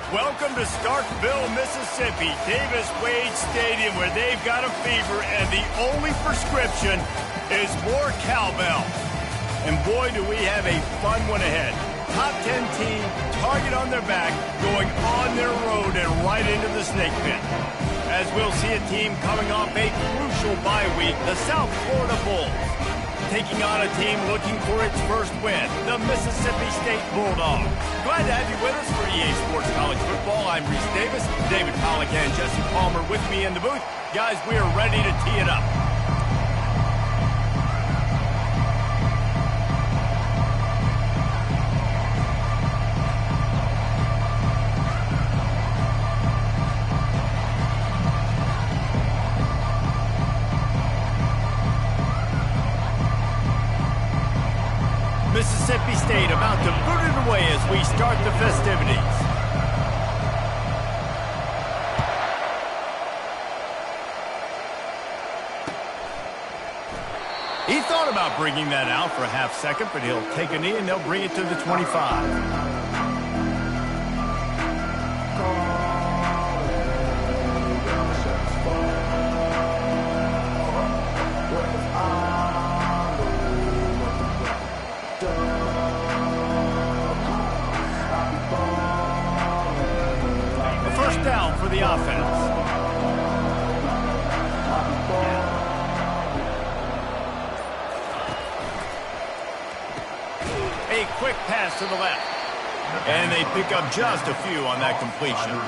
Welcome to Starkville, Mississippi, Davis-Wade Stadium, where they've got a fever, and the only prescription is more cowbell. And boy, do we have a fun one ahead. Top 10 team, target on their back, going on their road and right into the snake pit. As we'll see a team coming off a crucial bye week, the South Florida Bulls, taking on a team looking for its first win, the Mississippi State Bulldogs. Glad to have you with us for EA Sports College Football. I'm Reese Davis, David Pollack and Jesse Palmer with me in the booth. Guys, we are ready to tee it up. Mississippi State about to boot it away as we start the festivities. He thought about bringing that out for a half second, but he'll take a knee and they'll bring it to the 25. Down for the offense. A quick pass to the left. And they pick up just a few on that completion.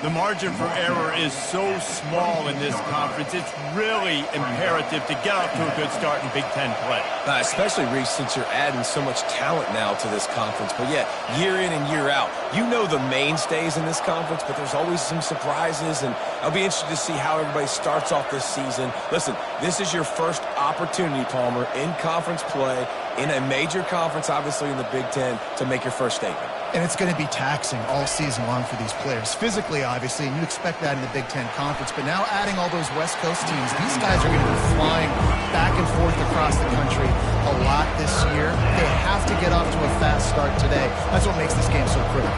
The margin for error is so small in this conference, it's really imperative to get off to a good start in Big Ten play. Especially, Reese, since you're adding so much talent now to this conference. But yeah, year in and year out, you know the mainstays in this conference, but there's always some surprises, and I'll be interested to see how everybody starts off this season. Listen, this is your first opportunity, Palmer, in conference play, in a major conference, obviously in the Big Ten, to make your first statement. And it's going to be taxing all season long for these players. Physically, obviously, and you expect that in the Big Ten Conference. But now adding all those West Coast teams, these guys are going to be flying back and forth across the country a lot this year. They have to get off to a fast start today. That's what makes this game so critical.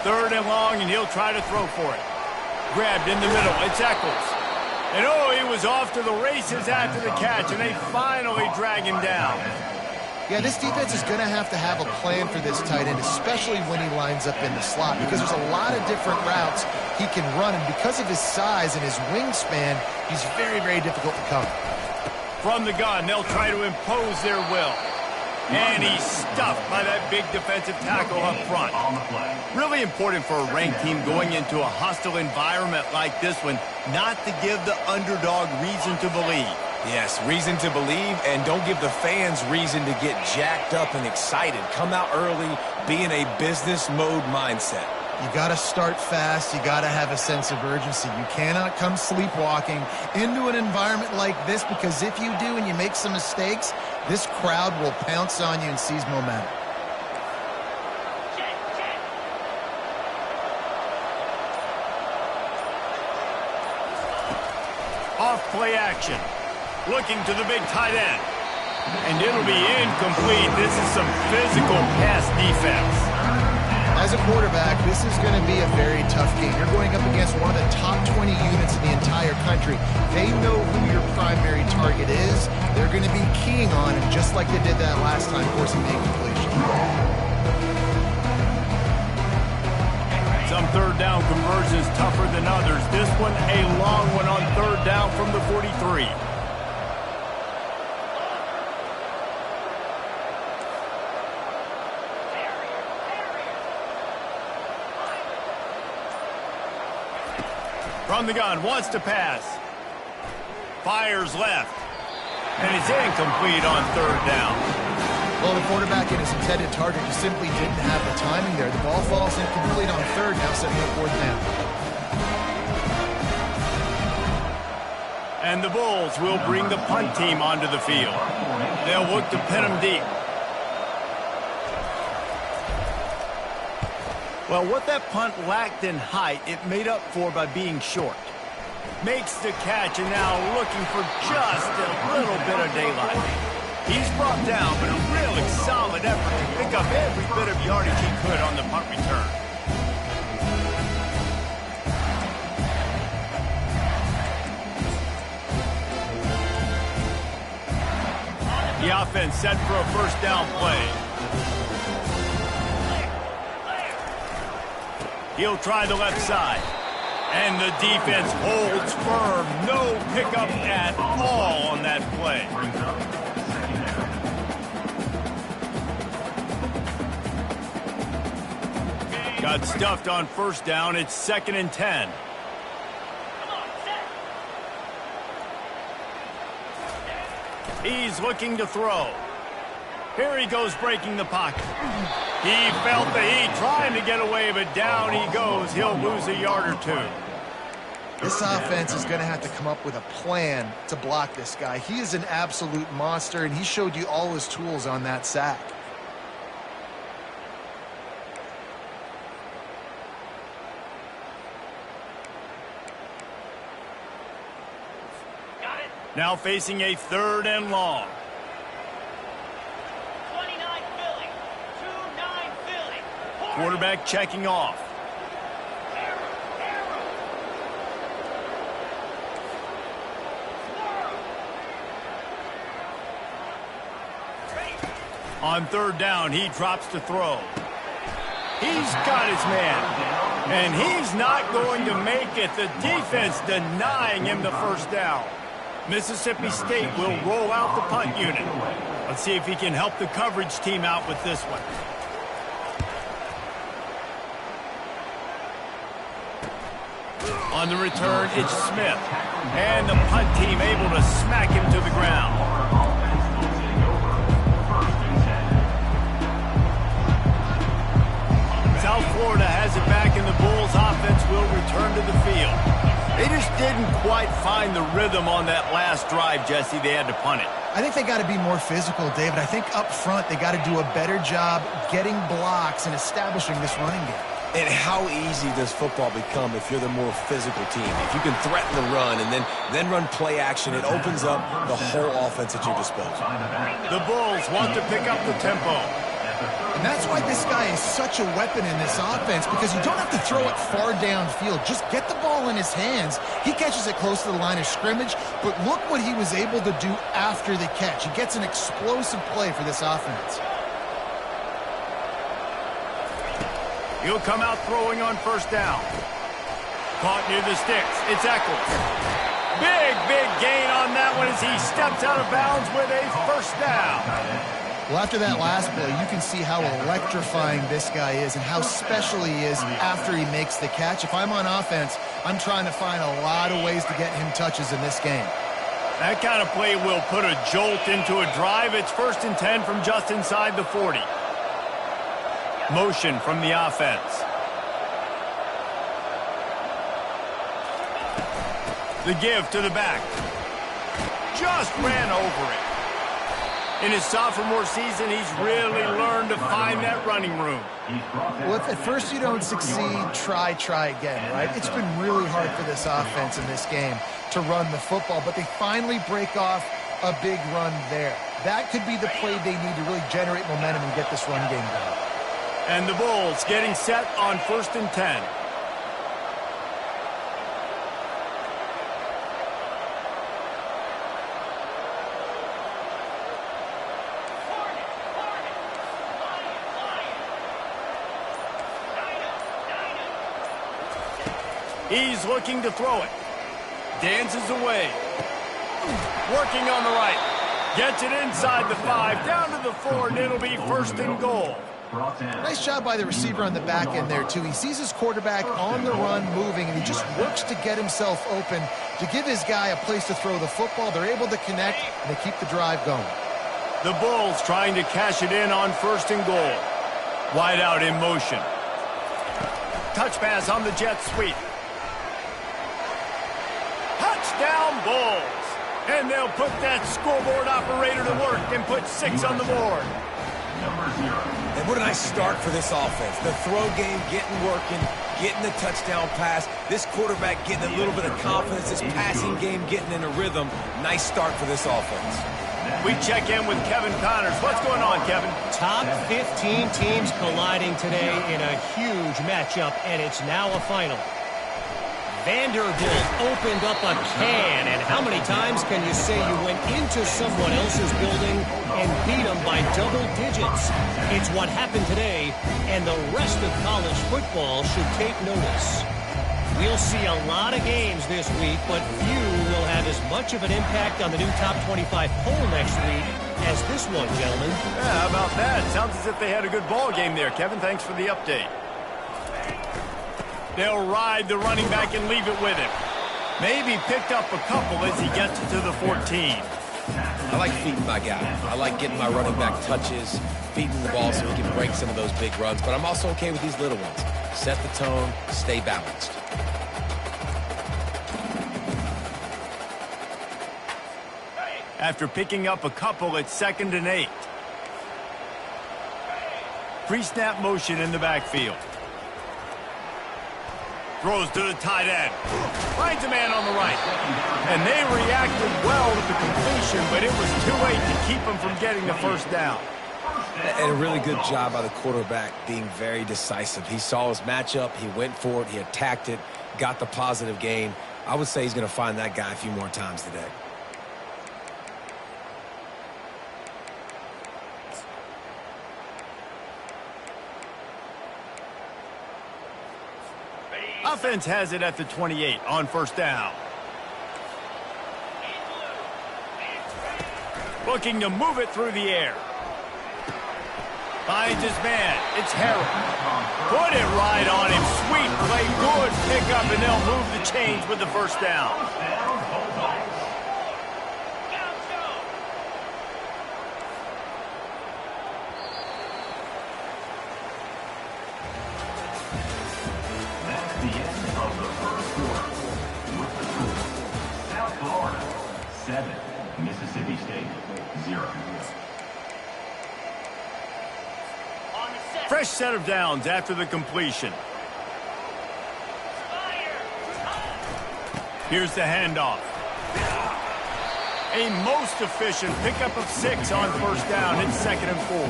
Third and long, and he'll try to throw for it. Grabbed in the middle. It's Eccles. And oh, he was off to the races after the catch, and they finally drag him down. Yeah, this defense is going to have a plan for this tight end, especially when he lines up in the slot, because there's a lot of different routes he can run, and because of his size and his wingspan, he's very, very difficult to cover. From the gun, they'll try to impose their will. And he's stuffed by that big defensive tackle up front. Really important for a ranked team going into a hostile environment like this one, not to give the underdog reason to believe. Yes, reason to believe, and don't give the fans reason to get jacked up and excited. Come out early, be in a business mode mindset. You got to start fast. You got to have a sense of urgency. You cannot come sleepwalking into an environment like this, because if you do and you make some mistakes, this crowd will pounce on you and seize momentum. Off play action. Looking to the big tight end. And it'll be incomplete. This is some physical pass defense. As a quarterback, this is going to be a very tough game. You're going up against one of the top 20 units in the entire country. They know who your primary target is. They're going to be keying on him, just like they did that last time, forcing the incompletion. Some third down conversions tougher than others. This one, a long one on third down from the 43. From the gun, wants to pass. Fires left. And it's incomplete on third down. Well, the quarterback and his intended target just simply didn't have the timing there. The ball falls incomplete on third, now setting up fourth down. And the Bulls will bring the punt team onto the field. They'll look to pin them deep. Well, what that punt lacked in height, it made up for by being short. Makes the catch and now looking for just a little bit of daylight. He's brought down, but a really solid effort to pick up every bit of yardage he could on the punt return. The offense set for a first down play. He'll try the left side. And the defense holds firm. No pickup at all on that play. Got stuffed on first down. It's 2nd and 10. He's looking to throw. Here he goes breaking the pocket. He felt the heat trying to get away, but down he goes. He'll lose a yard or two. This offense is going to have to come up with a plan to block this guy. He is an absolute monster, and he showed you all his tools on that sack. Now facing a 3rd and long. 29 Philly. 2-9 Philly. Quarterback checking off. On 3rd down, he drops to throw. He's got his man. And he's not going to make it. The defense denying him the first down. Mississippi State will roll out the punt unit. Let's see if he can help the coverage team out with this one. On the return, it's Smith. And the punt team able to smack him to the ground. South Florida has it back, and the Bulls offense will return to the field. They just didn't quite find the rhythm on that last drive, Jesse. They had to punt it. I think they got to be more physical, David. I think up front they got to do a better job getting blocks and establishing this running game. And how easy does football become if you're the more physical team? If you can threaten the run and then run play action, it opens up the whole offense at your disposal. The Bulls want to pick up the tempo. And that's why this guy is such a weapon in this offense, because you don't have to throw it far downfield. Just get the ball in his hands. He catches it close to the line of scrimmage, but look what he was able to do after the catch. He gets an explosive play for this offense. He'll come out throwing on first down. Caught near the sticks. It's Eccles. Big gain on that one as he steps out of bounds with a first down. Well, after that last play, you can see how electrifying this guy is and how special he is after he makes the catch. If I'm on offense, I'm trying to find a lot of ways to get him touches in this game. That kind of play will put a jolt into a drive. It's 1st and 10 from just inside the 40. Motion from the offense. The give to the back. Just ran over it. In his sophomore season, he's really learned to find that running room. Well, if at first you don't succeed, try again, right? It's been really hard for this offense in this game to run the football, but they finally break off a big run there. That could be the play they need to really generate momentum and get this run game going. And the Bulls getting set on 1st and 10. He's looking to throw it. Dances away. Working on the right. Gets it inside the 5, down to the 4, and it'll be 1st and goal. Nice job by the receiver on the back end there, too. He sees his quarterback on the run moving, and he just works to get himself open to give his guy a place to throw the football. They're able to connect, and they keep the drive going. The Bulls trying to cash it in on 1st and goal. Wide out in motion. Touch pass on the jet sweep. Touchdown Bulls. And they'll put that scoreboard operator to work and put 6 on the board. And What a nice start for this offense. The throw game getting working, getting the touchdown pass. This quarterback getting a little bit of confidence. This passing game getting in a rhythm. Nice start for this offense. We check in with Kevin Connors. What's going on, Kevin? Top 15 teams colliding today in a huge matchup, and it's now a final. Vanderbilt opened up a can, and how many times can you say you went into someone else's building and beat them by double digits? It's what happened today, and the rest of college football should take notice. We'll see a lot of games this week, but few will have as much of an impact on the new top 25 poll next week as this one, gentlemen. Yeah, how about that? Sounds as if they had a good ball game there, Kevin. Thanks for the update. They'll ride the running back and leave it with him. Maybe picked up a couple as he gets to the 14. I like feeding my guy. I like getting my running back touches, feeding the ball so he can break some of those big runs, but I'm also okay with these little ones. Set the tone, stay balanced. After picking up a couple, it's 2nd and 8. Pre-snap motion in the backfield. Throws to the tight end. Finds a man on the right. And they reacted well to the completion, but it was too late to keep him from getting the first down. And a really good job by the quarterback being very decisive. He saw his matchup, he went for it, he attacked it, got the positive gain. I would say he's going to find that guy a few more times today. Offense has it at the 28 on 1st down. Looking to move it through the air. Finds his man. It's Harrell. Put it right on him. Sweet play. Good pickup, and they'll move the chains with the 1st down. The end of the first quarter. With the score, South Florida 7, Mississippi State 0. Fresh set of downs after the completion. Here's the handoff. A most efficient pickup of 6 on 1st down. It's 2nd and 4.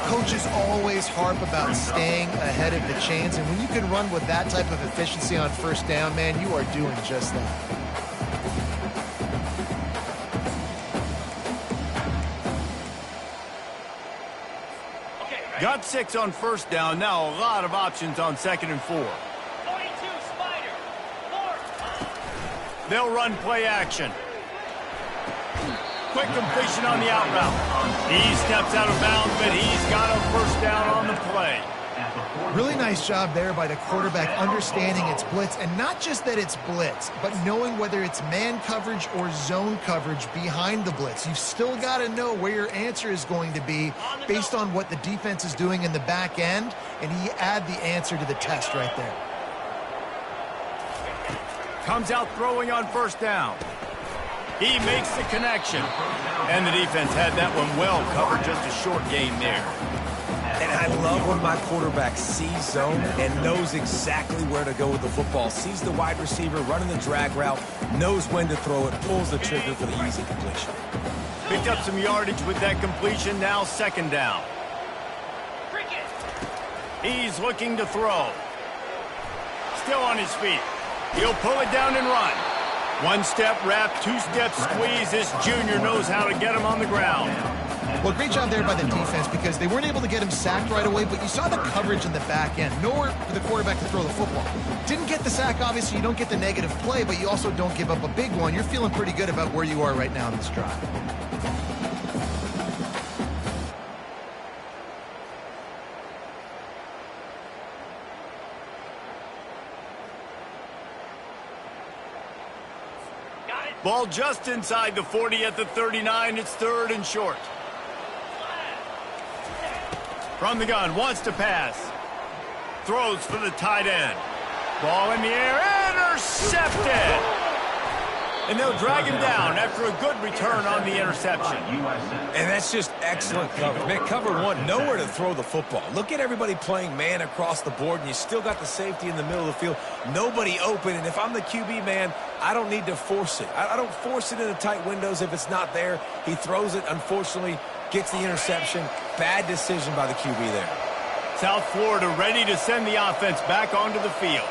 Coaches always harp about staying ahead of the chains, and when you can run with that type of efficiency on 1st down, man, you are doing just that. Got 6 on 1st down. Now a lot of options on 2nd and 4. 42, Spider. 4. They'll run play action. Quick completion on the out route. He steps out of bounds, but he's got a 1st down on the play. Really nice job there by the quarterback understanding it's blitz, and not just that it's blitz, but knowing whether it's man coverage or zone coverage behind the blitz. You've still got to know where your answer is going to be based on what the defense is doing in the back end, and he add the answer to the test right there. Comes out throwing on 1st down. He makes the connection. And the defense had that one well covered, just a short gain there. And I love when my quarterback sees zone and knows exactly where to go with the football. Sees the wide receiver running the drag route, knows when to throw it, pulls the trigger for the easy completion. Picked up some yardage with that completion, now 2nd down. He's looking to throw. Still on his feet. He'll pull it down and run. 1-step wrap, 2-step squeeze. This junior knows how to get him on the ground. Well, great job there by the defense because they weren't able to get him sacked right away, but you saw the coverage in the back end. Nowhere for the quarterback to throw the football. Didn't get the sack, obviously. You don't get the negative play, but you also don't give up a big one. You're feeling pretty good about where you are right now in this drive. Ball just inside the 40 at the 39. It's 3rd and short. From the gun, wants to pass. Throws for the tight end. Ball in the air, intercepted. And they'll drag him down after a good return on the interception. And that's just excellent coverage. Man, cover one, nowhere to throw the football. Look at everybody playing man across the board, and you still got the safety in the middle of the field. Nobody open, and if I'm the QB, man, I don't need to force it. I don't force it into tight windows if it's not there. He throws it, unfortunately, gets the interception. Bad decision by the QB there. South Florida ready to send the offense back onto the field.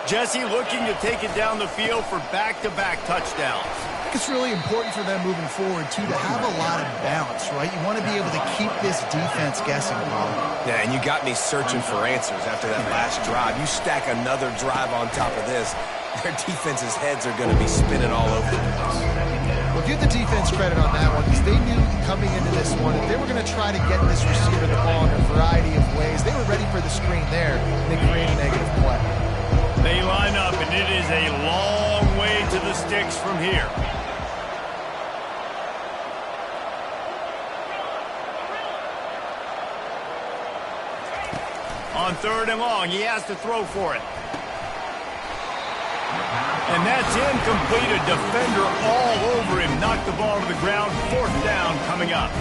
Jesse looking to take it down the field for back-to-back touchdowns. I think it's really important for them moving forward, too, to have a lot of balance, right? You want to be able to keep this defense guessing, Paul. Yeah, and you got me searching for answers after that last drive. You stack another drive on top of this, their defense's heads are going to be spinning all over the place. Well, give the defense credit on that one, because they knew coming into this one that they were going to try to get this receiver the ball in a variety of ways. They were ready for the screen there, and they created a negative play. They line up, and it is a long way to the sticks from here. On 3rd and long, he has to throw for it. And that's incomplete. A defender all over him. Knocked the ball to the ground. 4th down coming up.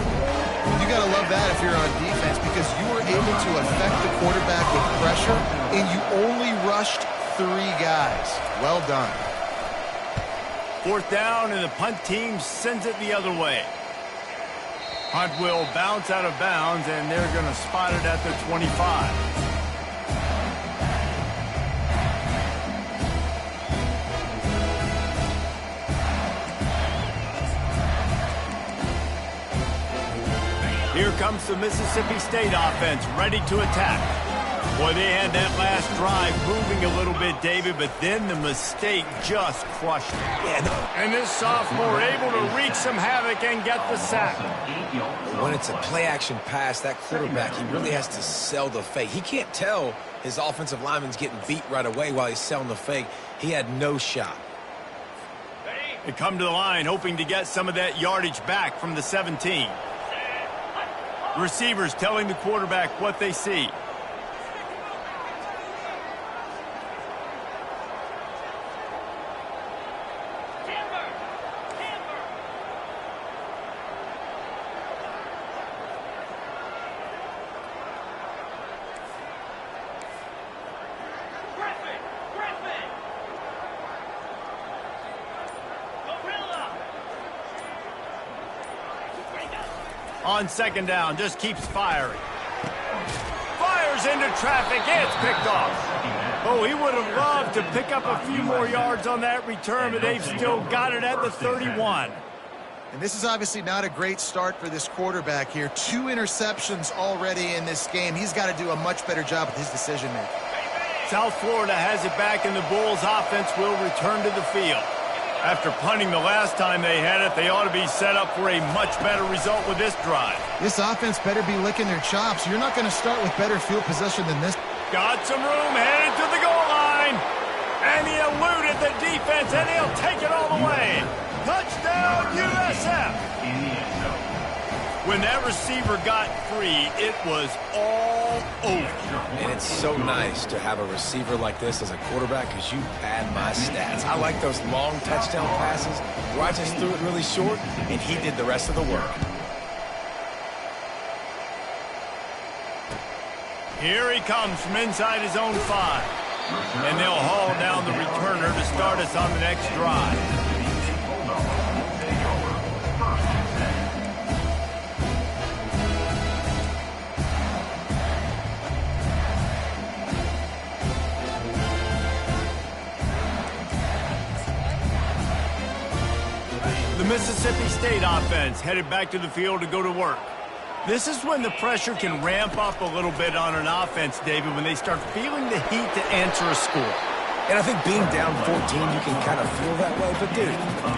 You got to love that if you're on defense, because you were able to affect the quarterback with pressure, and you only rushed 3 guys. Well done. 4th down, and the punt team sends it the other way. Punt will bounce out of bounds, and they're going to spot it at the 25. Here comes the Mississippi State offense, ready to attack. Boy, they had that last drive moving a little bit, David, but then the mistake just crushed it. Yeah, and this sophomore able to wreak some havoc and get the sack. When it's a play-action pass, that quarterback, he really has to sell the fake. He can't tell his offensive lineman's getting beat right away while he's selling the fake. He had no shot. They come to the line hoping to get some of that yardage back from the 17. Receivers telling the quarterback what they see. On 2nd down, just keeps firing. Fires into traffic, it's picked off. Oh, he would have loved to pick up a few more yards on that return, but they've still got it at the 31. And this is obviously not a great start for this quarterback here. 2 interceptions already in this game. He's got to do a much better job with his decision-making. South Florida has it back, and the Bulls offense will return to the field. After punting the last time they had it, they ought to be set up for a much better result with this drive. This offense better be licking their chops. You're not going to start with better field possession than this. Got some room, headed to the goal line. And he eluded the defense, and he'll take it all the way. Touchdown, USF. When that receiver got free, it was all over. And it's so nice to have a receiver like this as a quarterback, because you pad my stats. I like those long touchdown passes where I just threw it really short, and he did the rest of the work. Here he comes from inside his own 5. And they'll haul down the returner to start us on the next drive. The Mississippi State offense headed back to the field to go to work. This is when the pressure can ramp up a little bit on an offense, David, when they start feeling the heat to answer a score. And I think being down 14, you can kind of feel that way. But, dude,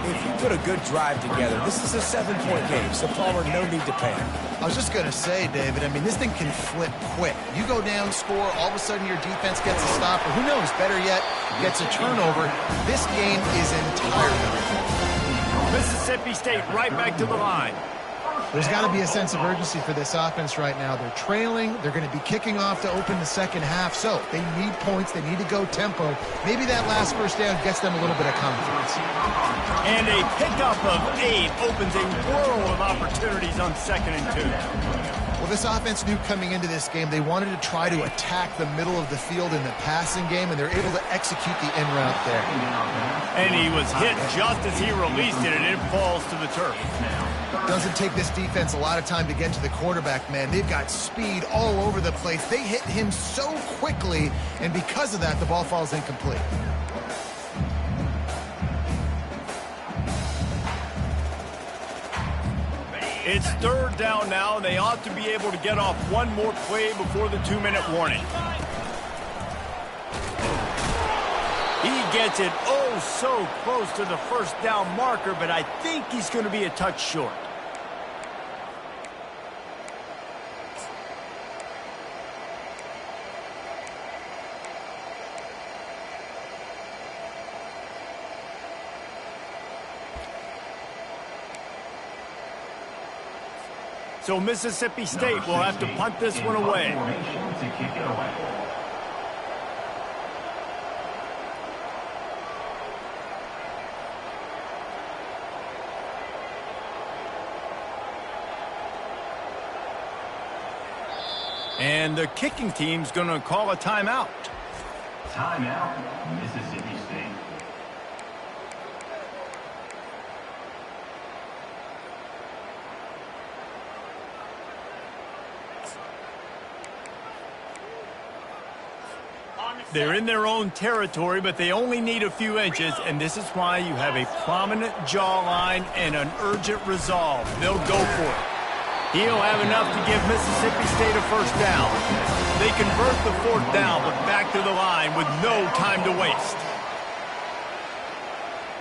if you put a good drive together, this is a 7-point game, so Palmer, no need to panic. I was just going to say, David, I mean, this thing can flip quick. You go down, score, all of a sudden your defense gets a stop, or who knows, better yet, gets a turnover. This game is entirely different. Mississippi State right back to the line. There's got to be a sense of urgency for this offense right now. They're trailing. They're going to be kicking off to open the second half. So they need points. They need to go tempo. Maybe that last first down gets them a little bit of confidence. And a pickup of 8 opens a world of opportunities on 2nd and 2. Well, this offense knew coming into this game they wanted to try to attack the middle of the field in the passing game, and they're able to execute the in route there. And he was hit just as he released it, and it falls to the turf. Doesn't take this defense a lot of time to get to the quarterback, man. They've got speed all over the place. They hit him so quickly, and because of that, the ball falls incomplete. It's 3rd down now, and they ought to be able to get off one more play before the 2-minute warning. He gets it oh so close to the first down marker, but I think he's going to be a touch short. So Mississippi State will have to punt this one away. And the kicking team's going to call a timeout. Timeout, Mississippi State. They're in their own territory, but they only need a few inches, and this is why you have a prominent jawline and an urgent resolve. They'll go for it. He'll have enough to give Mississippi State a first down. They convert the 4th down, but back to the line with no time to waste.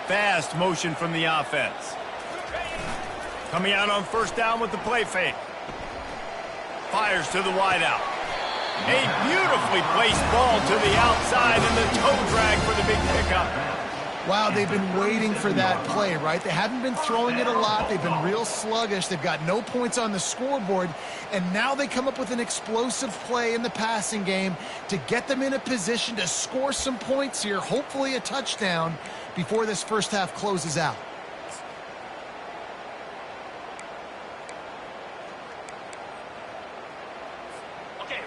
Fast motion from the offense. Coming out on 1st down with the play fake. Fires to the wideout. A beautifully placed ball to the outside and the toe drag for the big pickup. Wow, they've been waiting for that play, right? They haven't been throwing it a lot. They've been real sluggish. They've got no points on the scoreboard. And now they come up with an explosive play in the passing game to get them in a position to score some points here, hopefully a touchdown, before this first half closes out.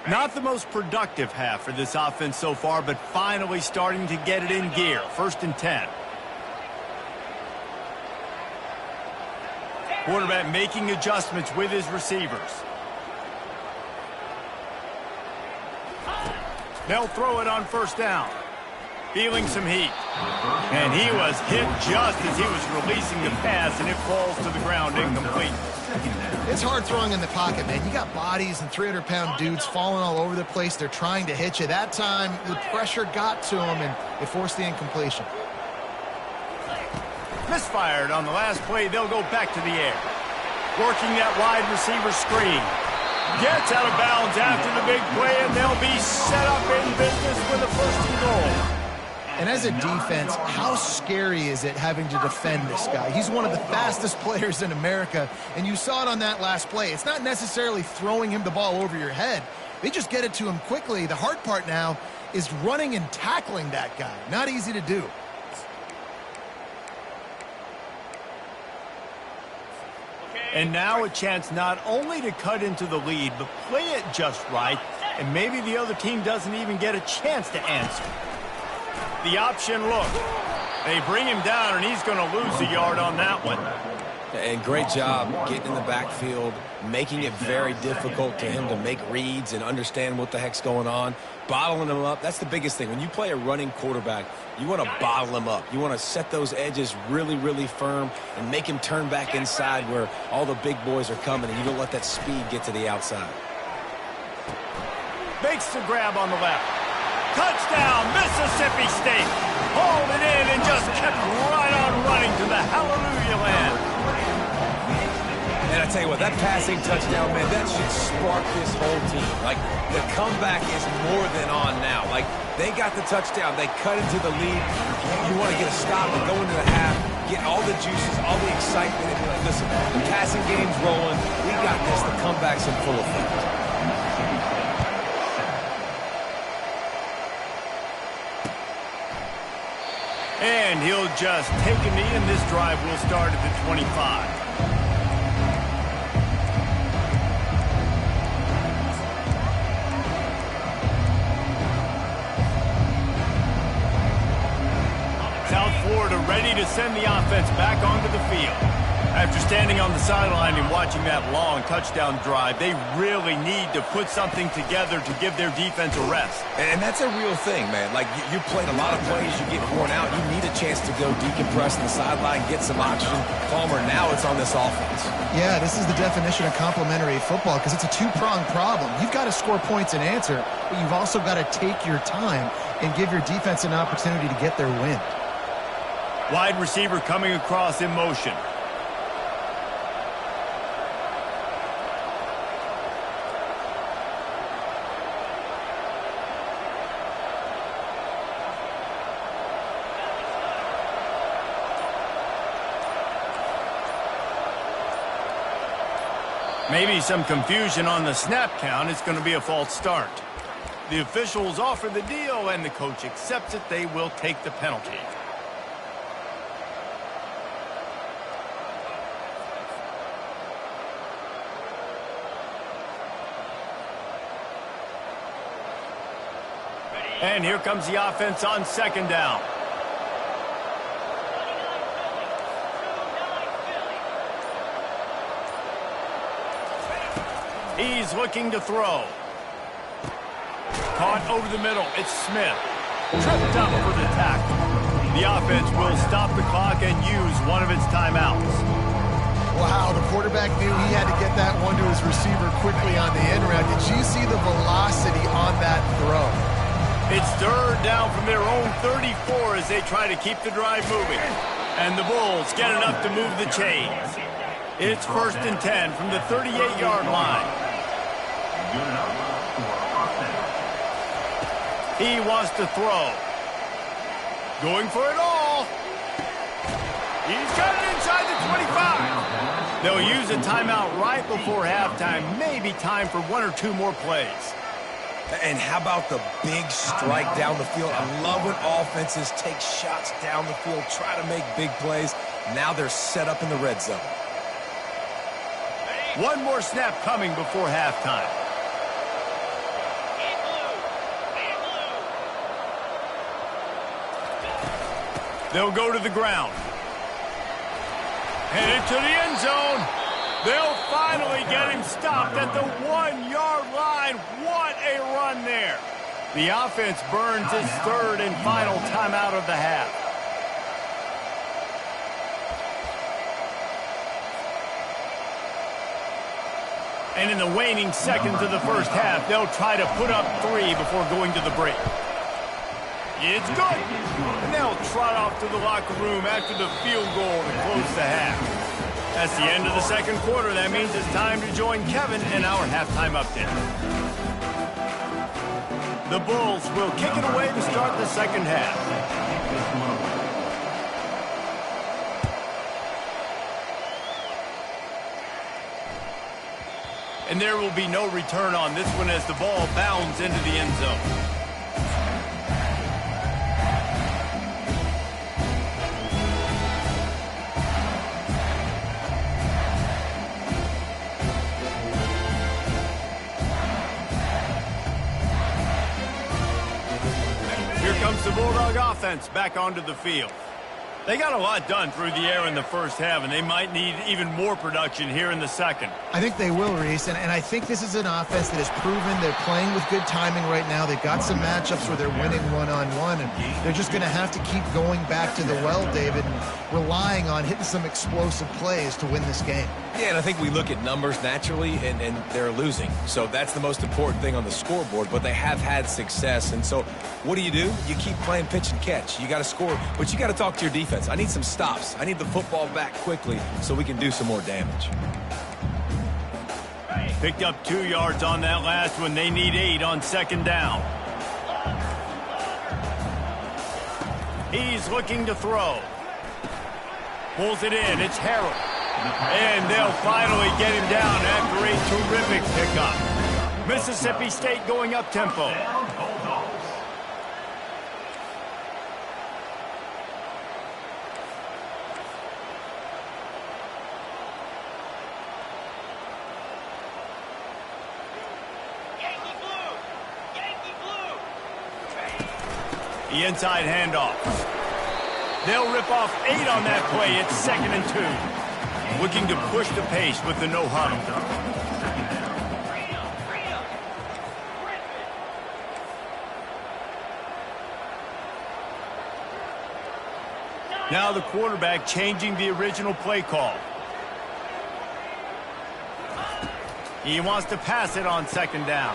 Not the most productive half for this offense so far, but finally starting to get it in gear. 1st and 10. Quarterback making adjustments with his receivers. They'll throw it on 1st down. Feeling some heat. And he was hit just as he was releasing the pass, and it falls to the ground incomplete. It's hard throwing in the pocket, man. You got bodies and 300-pound dudes falling all over the place. They're trying to hit you. That time, the pressure got to him, and it forced the incompletion. Misfired on the last play. They'll go back to the air. Working that wide receiver screen. Gets out of bounds after the big play, and they'll be set up in business with a 1st and goal. And as a defense, how scary is it having to defend this guy? He's one of the fastest players in America, and you saw it on that last play. It's not necessarily throwing him the ball over your head. They just get it to him quickly. The hard part now is running and tackling that guy. Not easy to do. And now a chance not only to cut into the lead, but play it just right, and maybe the other team doesn't even get a chance to answer. The option look. They bring him down, and he's going to lose a yard on that one. And great job getting in the backfield, making it very difficult to him to make reads and understand what the heck's going on. Bottling him up, that's the biggest thing. When you play a running quarterback, you want to bottle him up. You want to set those edges really, really firm and make him turn back inside where all the big boys are coming, and you don't let that speed get to the outside. Makes the grab on the left. Touchdown, Mississippi State. Hauled it in and just kept right on running to the hallelujah land. And I tell you what, that passing touchdown, man, that should spark this whole team. Like, the comeback is more than on now. Like, they got the touchdown. They cut into the lead. You want to get a stop and go into the half, get all the juices, all the excitement, and be like, listen, the passing game's rolling. We got this. The comeback's in full effect. And he'll just take a knee, and this drive will start at the 25. South Florida ready to send the offense back onto the field. After standing on the sideline and watching that long touchdown drive, they really need to put something together to give their defense a rest. And that's a real thing, man. Like, you played a lot of plays, you get worn out, you need a chance to go decompress on the sideline, get some oxygen. Palmer, now it's on this offense. Yeah, this is the definition of complementary football because it's a two-pronged problem. You've got to score points and answer, but you've also got to take your time and give your defense an opportunity to get their win. Wide receiver coming across in motion. Maybe some confusion on the snap count. It's going to be a false start. The officials offer the deal, and the coach accepts it. They will take the penalty. And here comes the offense on second down. He's looking to throw. Caught over the middle. It's Smith. Tripped up for the tackle. The offense will stop the clock and use one of its timeouts. Wow, the quarterback knew he had to get that one to his receiver quickly on the end route. Did you see the velocity on that throw? It's third down from their own 34 as they try to keep the drive moving. And the Bulls get enough to move the chains. It's 1st and 10 from the 38-yard line. He wants to throw. Going for it all. He's got it inside the 25. They'll use a timeout right before halftime. Maybe time for one or two more plays. And how about the big strike down the field? I love when offenses take shots down the field, try to make big plays. Now they're set up in the red zone. One more snap coming before halftime. They'll go to the ground. Headed to the end zone. They'll finally get him stopped at the 1-yard line. What a run there. The offense burns its third and final timeout of the half. And in the waning seconds of the first half, they'll try to put up 3 before going to the break. It's good. And they'll trot off to the locker room after the field goal to close the half. That's the end of the second quarter. That means it's time to join Kevin in our halftime update. The Bulls will kick it away to start the second half. And there will be no return on this one as the ball bounds into the end zone. Here comes the Bulldog offense back onto the field. They got a lot done through the air in the first half, and they might need even more production here in the second. I think they will, Reese, and I think this is an offense that has proven they're playing with good timing right now. They've got some matchups where they're winning one-on-one, and they're just going to have to keep going back to the well, David, and relying on hitting some explosive plays to win this game. Yeah, and I think we look at numbers naturally, and they're losing. So that's the most important thing on the scoreboard, but they have had success. And so what do? You keep playing pitch and catch. You got to score, but you got to talk to your defense. I need some stops. I need the football back quickly so we can do some more damage. Picked up 2 yards on that last one. They need 8 on second down. He's looking to throw. Pulls it in. It's Harold. And they'll finally get him down after a terrific pickup. Mississippi State going up tempo. The inside handoff. They'll rip off 8 on that play. It's 2nd and 2. Looking to push the pace with the no huddle. Now the quarterback changing the original play call. He wants to pass it on 2nd down.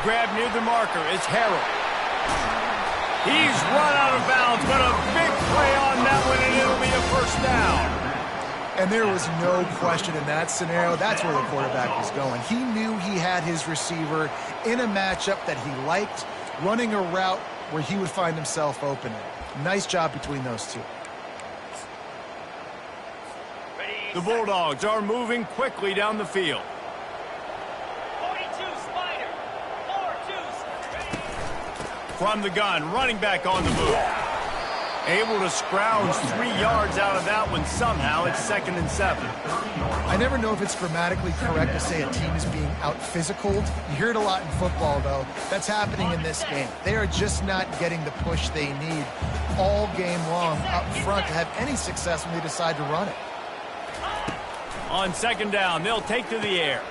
Grab near the marker. It's Harold. He's run out of bounds, but a big play on that one, and it'll be a 1st down. And there was no question in that scenario. That's where the quarterback was going. He knew he had his receiver in a matchup that he liked, running a route where he would find himself open. Nice job between those two. The Bulldogs are moving quickly down the field. 42 Spider. 4-2. From the gun, running back on the move. Able to scrounge 3 yards out of that one somehow. It's 2nd and 7. I never know if it's grammatically correct to say a team is being out-physicaled. You hear it a lot in football, though. That's happening in this game. They are just not getting the push they need all game long up front to have any success when they decide to run it. On 2nd down, they'll take to the air.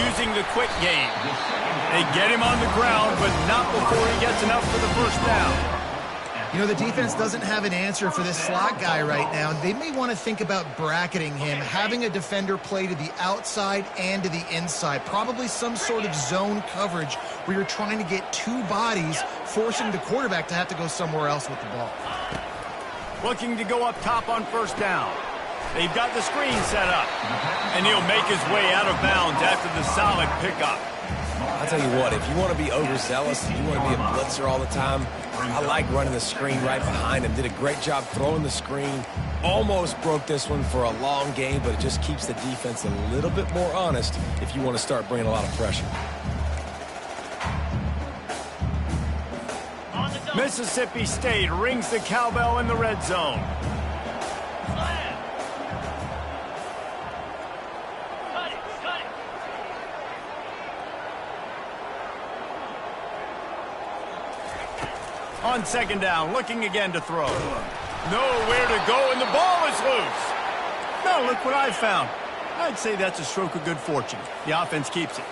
Using the quick game. They get him on the ground, but not before he gets enough for the 1st down. You know, the defense doesn't have an answer for this slot guy right now. They may want to think about bracketing him, having a defender play to the outside and to the inside. Probably some sort of zone coverage where you're trying to get 2 bodies, forcing the quarterback to have to go somewhere else with the ball. Looking to go up top on 1st down. They've got the screen set up. And he'll make his way out of bounds after the solid pickup. I'll tell you what, if you want to be overzealous and you want to be a blitzer all the time, I like running the screen right behind him. Did a great job throwing the screen. Almost broke this one for a long game, but it just keeps the defense a little bit more honest if you want to start bringing a lot of pressure. Mississippi State rings the cowbell in the red zone. On 2nd down, looking again to throw. Nowhere to go, and the ball is loose. Now look what I found. I'd say that's a stroke of good fortune. The offense keeps it.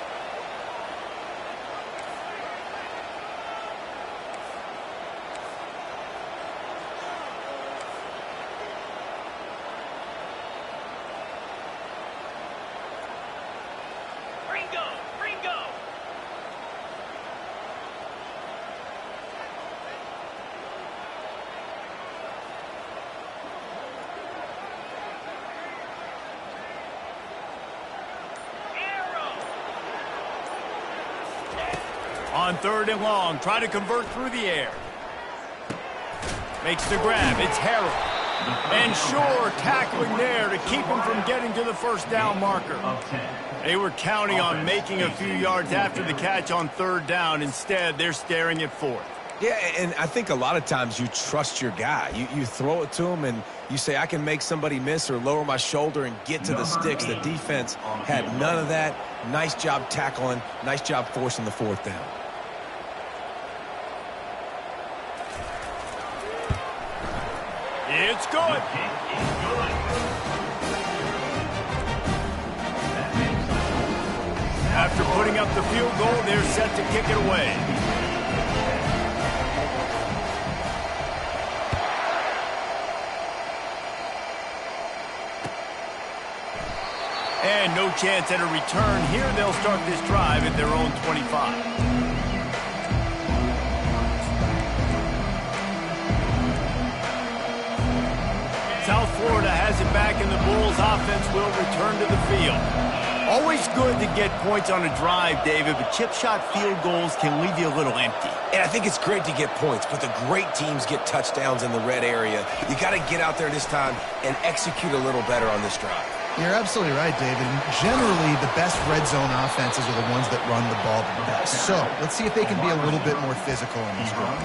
On 3rd and long, try to convert through the air. Makes the grab. It's Harold. And sure, tackling there to keep him from getting to the 1st down marker. They were counting on making a few yards after the catch on 3rd down. Instead, they're staring at 4th. Yeah, and I think a lot of times you trust your guy. You throw it to him and you say, I can make somebody miss or lower my shoulder and get to the sticks. The defense had none of that. Nice job tackling. Nice job forcing the 4th down. It's good. After putting up the field goal, they're set to kick it away. And no chance at a return here. They'll start this drive at their own 25. South Florida has it back, and the Bulls offense will return to the field. Always good to get points on a drive, David, but chip shot field goals can leave you a little empty. And I think it's great to get points, but the great teams get touchdowns in the red area. You got to get out there this time and execute a little better on this drive. You're absolutely right, David. Generally, the best red zone offenses are the ones that run the ball the best. So let's see if they can be a little bit more physical in this one.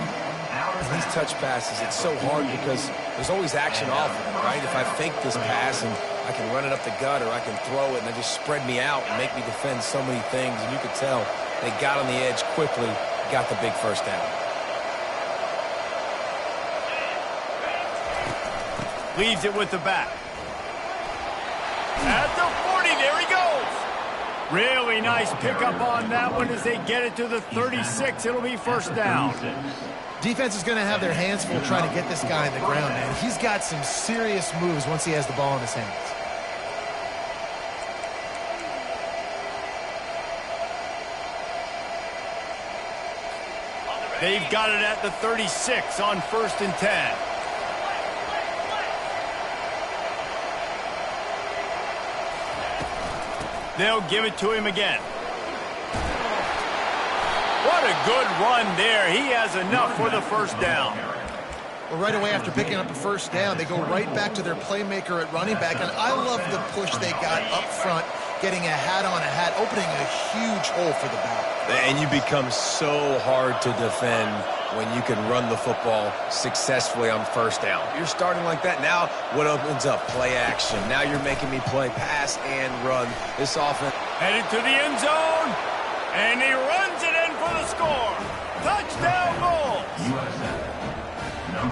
These touch passes, it's so hard because there's always action off of it, right? If I fake this pass and I can run it up the gut or I can throw it and they just spread me out and make me defend so many things, and you could tell they got on the edge quickly, got the big first down. Leaves it with the back. At the 40, there he goes. Really nice pickup on that one as they get it to the 36. It'll be first down. Defense is going to have their hands full trying to get this guy on the ground, man. He's got some serious moves once he has the ball in his hands. They've got it at the 36 on 1st and 10. They'll give it to him again. What a good run there. He has enough for the first down. Well, right away after picking up a first down, they go right back to their playmaker at running back. And I love the push they got up front, getting a hat on a hat, opening a huge hole for the back. And you become so hard to defend when you can run the football successfully on first down. You're starting like that. Now what opens up? Play action. Now you're making me play pass and run. This offense. Headed to the end zone. And he runs it in for the score. Touchdown Bulls.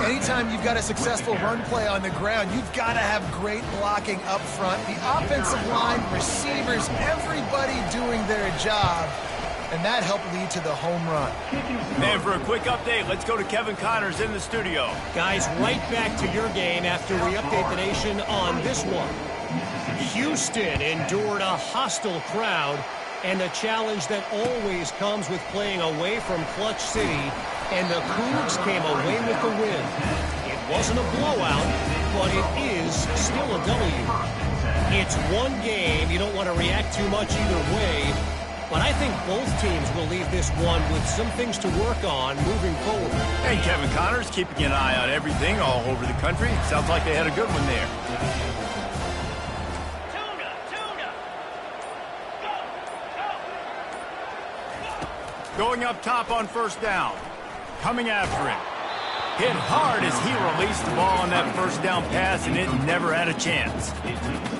Anytime you've got a successful run play on the ground, you've got to have great blocking up front. The offensive line, receivers, everybody doing their job. And that helped lead to the home run. And for a quick update, let's go to Kevin Connors in the studio. Guys, right back to your game after we update the nation on this one. Houston endured a hostile crowd and a challenge that always comes with playing away from Clutch City, and the Cougs came away with the win. It wasn't a blowout, but it is still a W. It's one game. You don't want to react too much either way, but I think both teams will leave this one with some things to work on moving forward. Hey, Kevin Connors, keeping an eye on everything all over the country. Sounds like they had a good one there. Going up top on first down. Coming after him. Hit hard as he released the ball on that first down pass, and it never had a chance.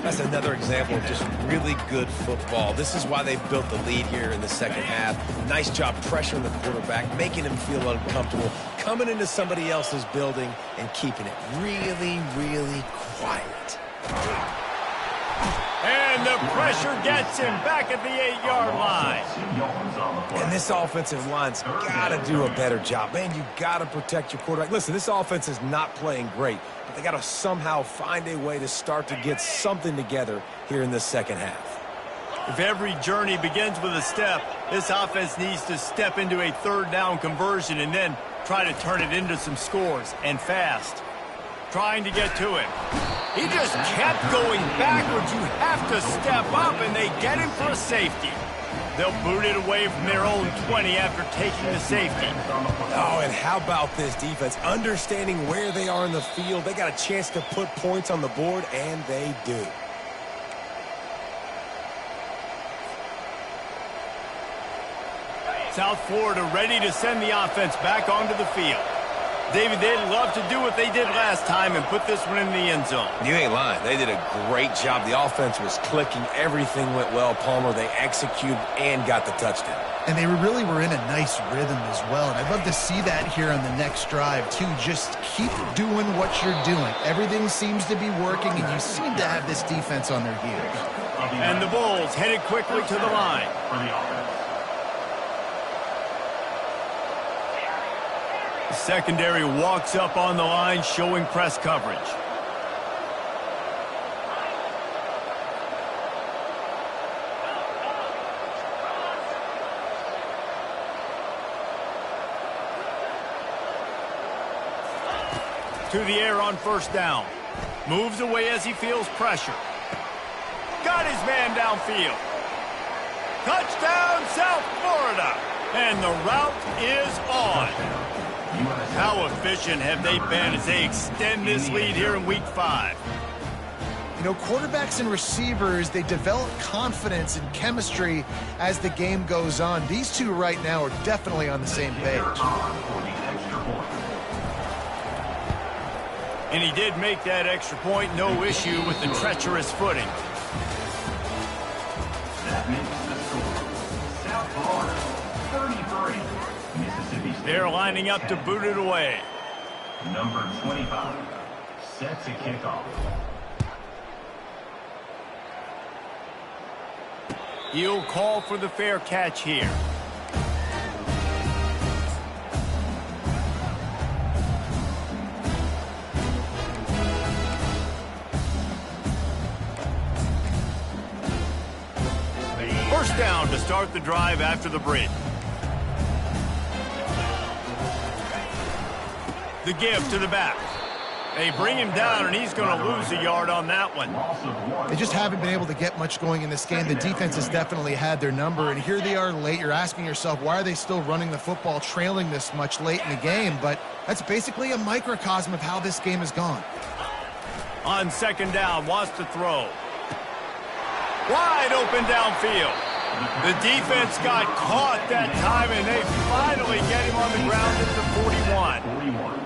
That's another example of just really good football. This is why they built the lead here in the second half. Nice job pressuring the quarterback, making him feel uncomfortable, coming into somebody else's building and keeping it really, really quiet. And the pressure gets him back at the 8-yard line. And this offensive line's got to do a better job. Man, you got to protect your quarterback. Listen, this offense is not playing great, but they got to somehow find a way to start to get something together here in the second half. If every journey begins with a step, this offense needs to step into a third down conversion and then try to turn it into some scores, and fast. Trying to get to him. He just kept going backwards. You have to step up, and they get him for a safety. They'll boot it away from their own 20 after taking the safety. Oh, and how about this defense? Understanding where they are in the field. They got a chance to put points on the board, and they do. South Florida ready to send the offense back onto the field. David, they'd love to do what they did last time and put this one in the end zone. You ain't lying. They did a great job. The offense was clicking. Everything went well, Palmer. They executed and got the touchdown. And they really were in a nice rhythm as well. And I'd love to see that here on the next drive, too. Just keep doing what you're doing. Everything seems to be working, and you seem to have this defense on their heels. And the Bulls headed quickly to the line. The secondary walks up on the line, showing press coverage. To the air on first down. Moves away as he feels pressure. Got his man downfield. Touchdown, South Florida. And the route is on. How efficient have they been as they extend this lead here in Week 5? You know, quarterbacks and receivers, they develop confidence and chemistry as the game goes on. These two right now are definitely on the same page. And he did make that extra point, no issue with the treacherous footing. That makes the score. South Florida, 33. Mississippi State. They're lining up to boot it away. Number 25 set to kick off. He'll call for the fair catch here. First down to start the drive after the break. The give to the back. They bring him down, and he's going to lose a yard on that one. They just haven't been able to get much going in this game. The defense has definitely had their number, and here they are late. You're asking yourself, why are they still running the football, trailing this much late in the game? But that's basically a microcosm of how this game has gone. On second down, wants to throw. Wide open downfield. The defense got caught that time, and they finally get him on the ground at the 41.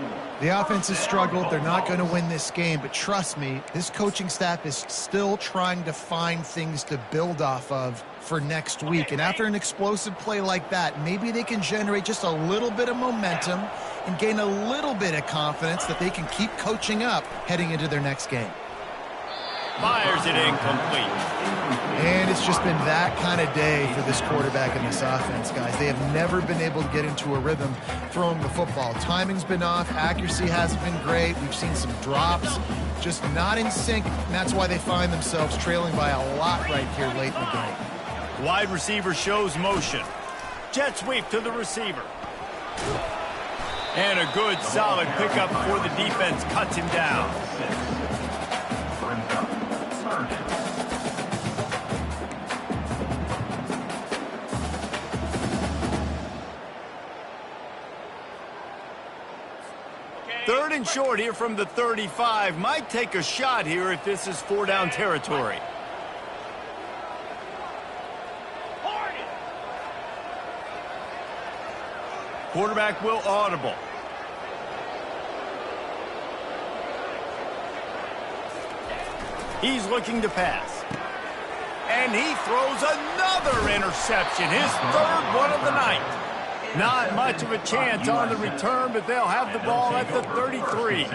The offense has struggled. They're not going to win this game, but trust me, this coaching staff is still trying to find things to build off of for next week. And after an explosive play like that, maybe they can generate just a little bit of momentum and gain a little bit of confidence that they can keep coaching up heading into their next game. Fires it incomplete. And it's just been that kind of day for this quarterback and this offense, guys. They have never been able to get into a rhythm throwing the football. Timing's been off. Accuracy hasn't been great. We've seen some drops, just not in sync. And that's why they find themselves trailing by a lot right here late in the game. Wide receiver shows motion. Jet sweep to the receiver. And a good, solid pickup before the defense cuts him down. Third and short here from the 35. Might take a shot here if this is 4-down territory. Quarterback will audible. He's looking to pass. And he throws another interception, his third one of the night. Not much of a chance on the return, but they'll have the ball at the 33.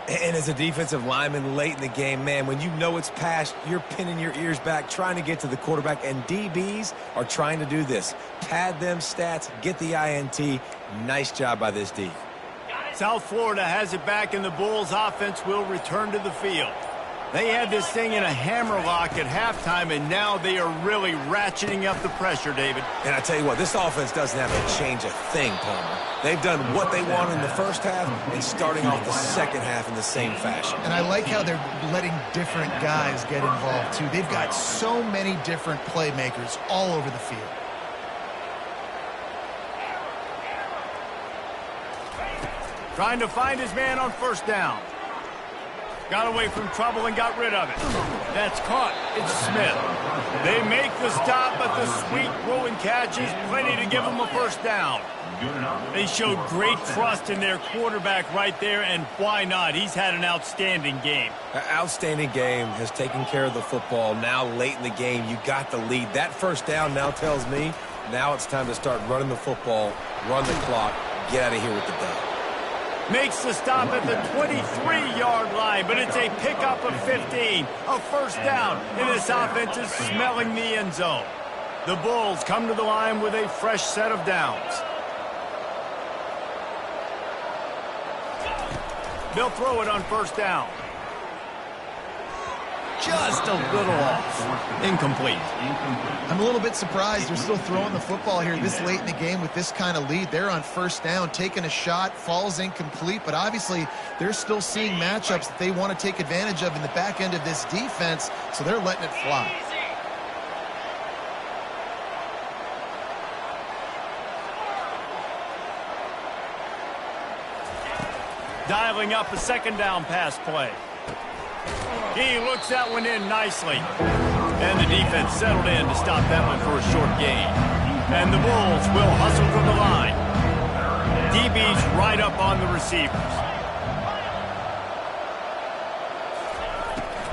And as a defensive lineman late in the game, man, when you know it's past, you're pinning your ears back, trying to get to the quarterback, and DBs are trying to do this. Pad them stats, get the INT. Nice job by this D. South Florida has it back, and the Bulls' offense will return to the field. They had this thing in a hammerlock at halftime, and now they are really ratcheting up the pressure, David. And I tell you what, this offense doesn't have to change a thing, Palmer. They've done what they wanted in the first half and starting off the second half in the same fashion. And I like how they're letting different guys get involved, too. They've got so many different playmakers all over the field. Trying to find his man on first down. Got away from trouble and got rid of it. That's caught. It's Smith. They make the stop, but the sweet throw and catch is plenty to give them a first down. They showed great trust in their quarterback right there, and why not? He's had an outstanding game. An outstanding game, has taken care of the football. Now late in the game, you got the lead. That first down now tells me now it's time to start running the football, run the clock, get out of here with the dub. Makes the stop at the 23-yard line, but it's a pickup of 15, a first down, and this offense is smelling the end zone. The Bulls come to the line with a fresh set of downs. They'll throw it on first down. Just a little off. Incomplete. I'm a little bit surprised they're still throwing the football here this late in the game with this kind of lead. They're on first down, taking a shot, falls incomplete, but obviously they're still seeing matchups that they want to take advantage of in the back end of this defense, so they're letting it fly. Dialing up a second down pass play. He looks that one in nicely. And the defense settled in to stop that one for a short gain. And the Bulls will hustle from the line. DB's right up on the receivers.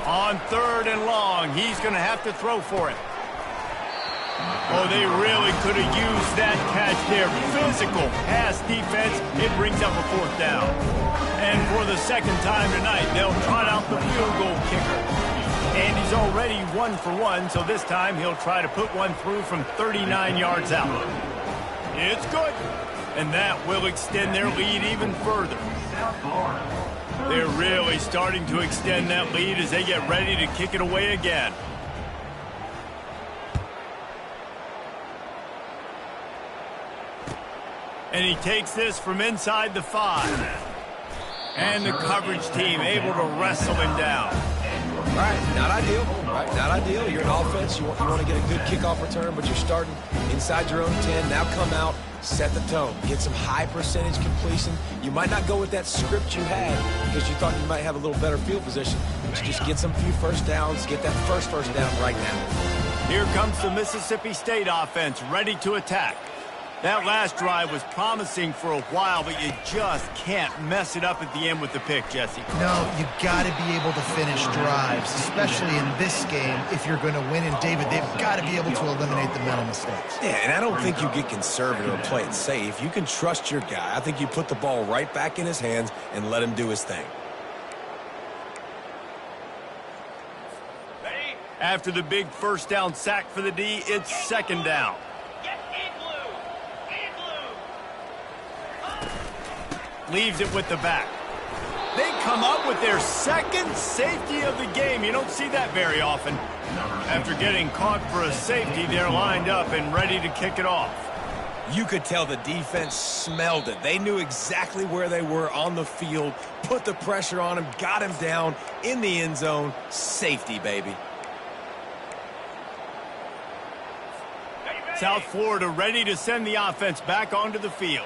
On 3rd and long, he's going to have to throw for it. Oh, they really could have used that catch there. Physical pass defense. It brings up a 4th down. And for the second time tonight, they'll trot out the field goal kicker. And he's already 1 for 1, so this time he'll try to put one through from 39 yards out. It's good. And that will extend their lead even further. They're really starting to extend that lead as they get ready to kick it away again. And he takes this from inside the 5. And the coverage team able to wrestle him down. Right, not ideal. Right, not ideal. You're an offense. You want to get a good kickoff return, but you're starting inside your own 10. Now come out, set the tone. Get some high percentage completion. You might not go with that script you had because you thought you might have a little better field position, but you just get some few first downs, get that first down right now. Here comes the Mississippi State offense ready to attack. That last drive was promising for a while, but you just can't mess it up at the end with the pick, Jesse. No, you got to be able to finish drives, especially in this game if you're going to win. And, David, they've got to be able to eliminate the mental mistakes. Yeah, and I don't think you get conservative or play it safe. You can trust your guy. I think you put the ball right back in his hands and let him do his thing. After the big first down sack for the D, it's 2nd down. Leaves it with the back. They come up with their 2nd safety of the game. You don't see that very often. After getting caught for a safety, they're lined up and ready to kick it off. You could tell the defense smelled it. They knew exactly where they were on the field, put the pressure on him, got him down in the end zone. Safety, baby. South Florida ready to send the offense back onto the field.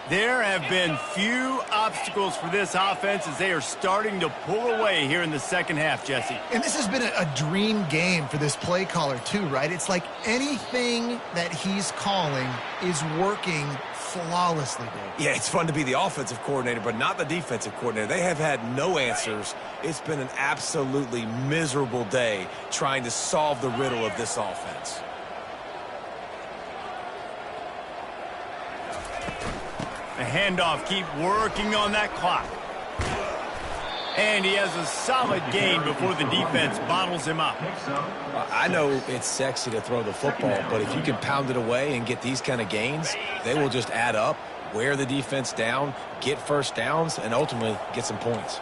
There have been few obstacles for this offense as they are starting to pull away here in the second half, Jesse. And this has been a dream game for this play caller too, right? It's like anything that he's calling is working flawlessly, Dave. Yeah, it's fun to be the offensive coordinator, but not the defensive coordinator. They have had no answers. It's been an absolutely miserable day trying to solve the riddle of this offense. The handoff, keep working on that clock. And he has a solid gain before the defense bottles him up. I know it's sexy to throw the football, but if you can pound it away and get these kind of gains, they will just add up, wear the defense down, get first downs, and ultimately get some points.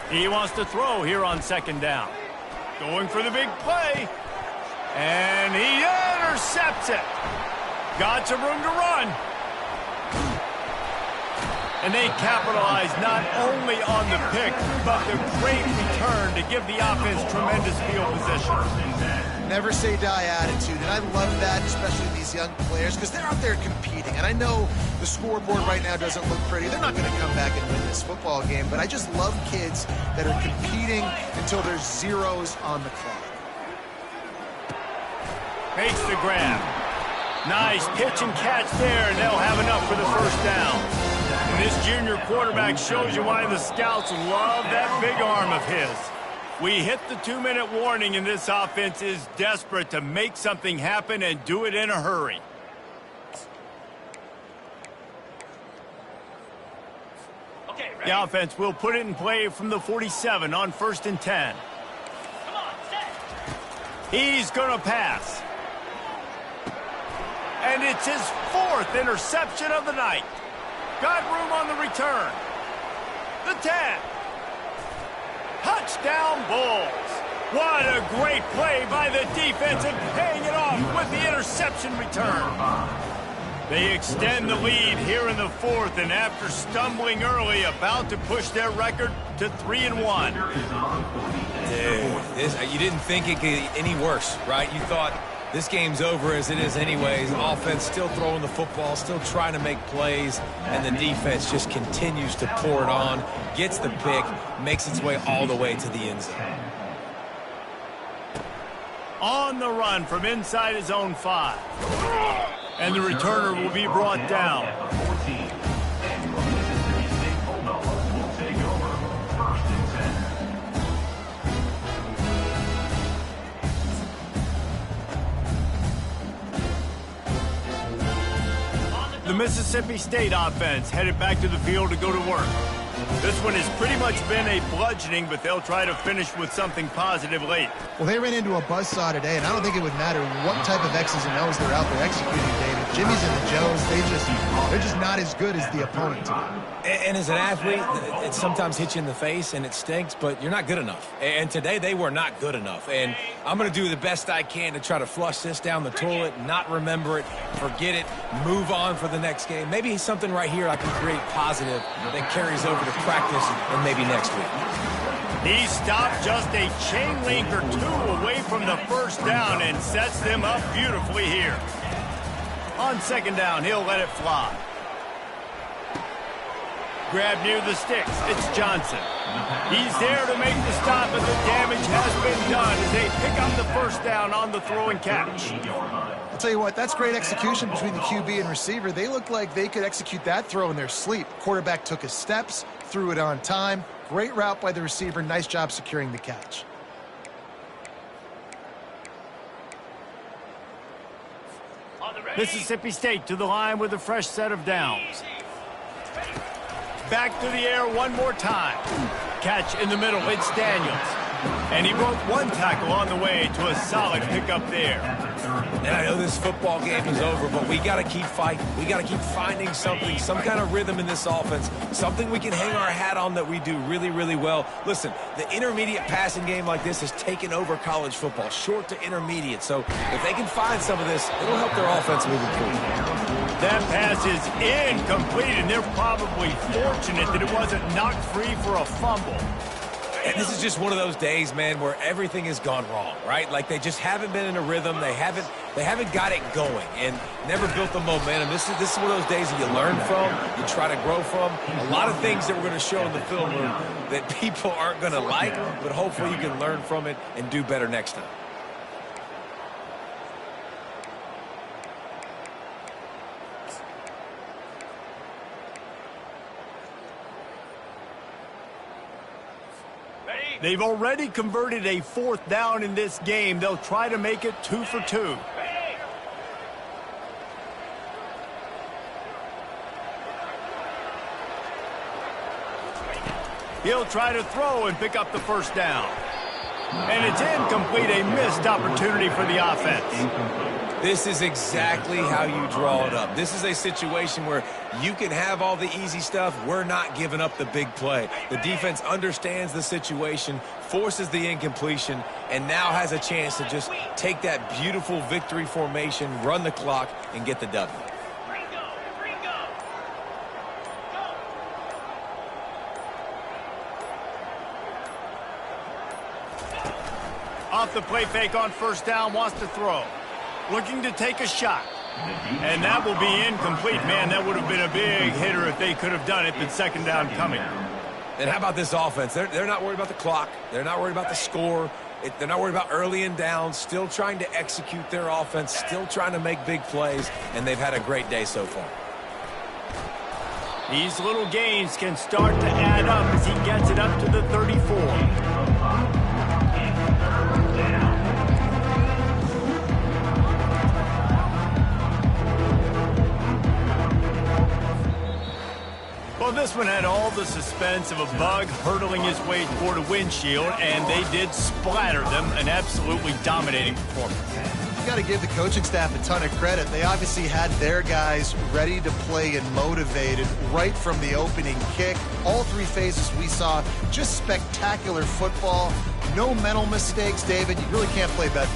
He wants to throw here on 2nd down. Going for the big play. And he intercepts it. Got some room to run. And they capitalize not only on the pick, but the great return to give the offense tremendous field position. Never say die attitude, and I love that, especially these young players, because they're out there competing. And I know the scoreboard right now doesn't look pretty. They're not going to come back and win this football game, but I just love kids that are competing until there's zeros on the clock. Makes the grab. Nice pitch and catch there, and they'll have enough for the first down. And this junior quarterback shows you why the scouts love that big arm of his. We hit the 2-minute warning, and this offense is desperate to make something happen and do it in a hurry. Okay, ready? The offense will put it in play from the 47 on 1st and 10. Come on, set. He's going to pass. And it's his 4th interception of the night. Got room on the return. The 10. Touchdown Bulls. What a great play by the defense and paying it off with the interception return. They extend the lead here in the 4th, and after stumbling early, about to push their record to 3-1. Dude, you didn't think it could get any worse, right? You thought This game's over as it is anyways. Offense still throwing the football, still trying to make plays, and the defense just continues to pour it on, gets the pick, makes its way all the way to the end zone. On the run from inside his own 5. And the returner will be brought down. The Mississippi State offense headed back to the field to go to work. This one has pretty much been a bludgeoning, but they'll try to finish with something positive late. Well, they ran into a buzzsaw today, and I don't think it would matter what type of X's and O's they're out there executing, David. Jimmy's and the Joes, they're just not as good as the opponent today. And as an athlete, it sometimes hits you in the face, and it stinks, but you're not good enough. And today, they were not good enough. And I'm going to do the best I can to try to flush this down the toilet, not remember it, forget it, move on for the next game. Maybe something right here I can create positive that carries over to practice and maybe next week. He stopped just a chain link or 2 away from the first down and sets them up beautifully here. On second down, he'll let it fly. Grab near the sticks. It's Johnson. He's there to make the stop, but the damage has been done as they pick up the first down on the throw and catch. I'll tell you what, that's great execution between the QB and receiver. They looked like they could execute that throw in their sleep. Quarterback took his steps, threw it on time. Great route by the receiver. Nice job securing the catch. Mississippi State to the line with a fresh set of downs. Back to the air one more time. Catch in the middle. It's Daniels. And he broke 1 tackle on the way to a solid pickup there. And I know this football game is over, but we got to keep fighting. We got to keep finding something, some kind of rhythm in this offense, something we can hang our hat on that we do really, really well. Listen, the intermediate passing game like this has taken over college football, short to intermediate. So if they can find some of this, it'll help their offense moving forward. That pass is incomplete, and they're probably fortunate that it wasn't knocked free for a fumble. And this is just one of those days, man, where everything has gone wrong, right? Like they just haven't been in a rhythm. They haven't got it going and never built the momentum. This is one of those days that you learn from, you try to grow from. A lot of things that we're going to show in the film room that people aren't going to like, but hopefully you can learn from it and do better next time. They've already converted a 4th down in this game. They'll try to make it 2 for 2. He'll try to throw and pick up the first down. And it's incomplete, a missed opportunity for the offense. This is exactly how you draw it up. This is a situation where you can have all the easy stuff. We're not giving up the big play. The defense understands the situation, forces the incompletion, and now has a chance to just take that beautiful victory formation, run the clock, and get the W. Off the play fake on first down, wants to throw. Looking to take a shot. And that will be incomplete. Man, that would have been a big hitter if they could have done it, but second down coming. And how about this offense? They're not worried about the clock. They're not worried about the score. They're not worried about early and down. Still trying to execute their offense. Still trying to make big plays. And they've had a great day so far. These little gains can start to add up as he gets it up to the 34. Well, this one had all the suspense of a bug hurtling his way toward a windshield, and they did splatter them. An absolutely dominating performance. You got to give the coaching staff a ton of credit. They obviously had their guys ready to play and motivated right from the opening kick. All 3 phases we saw, just spectacular football. No mental mistakes, David. You really can't play better.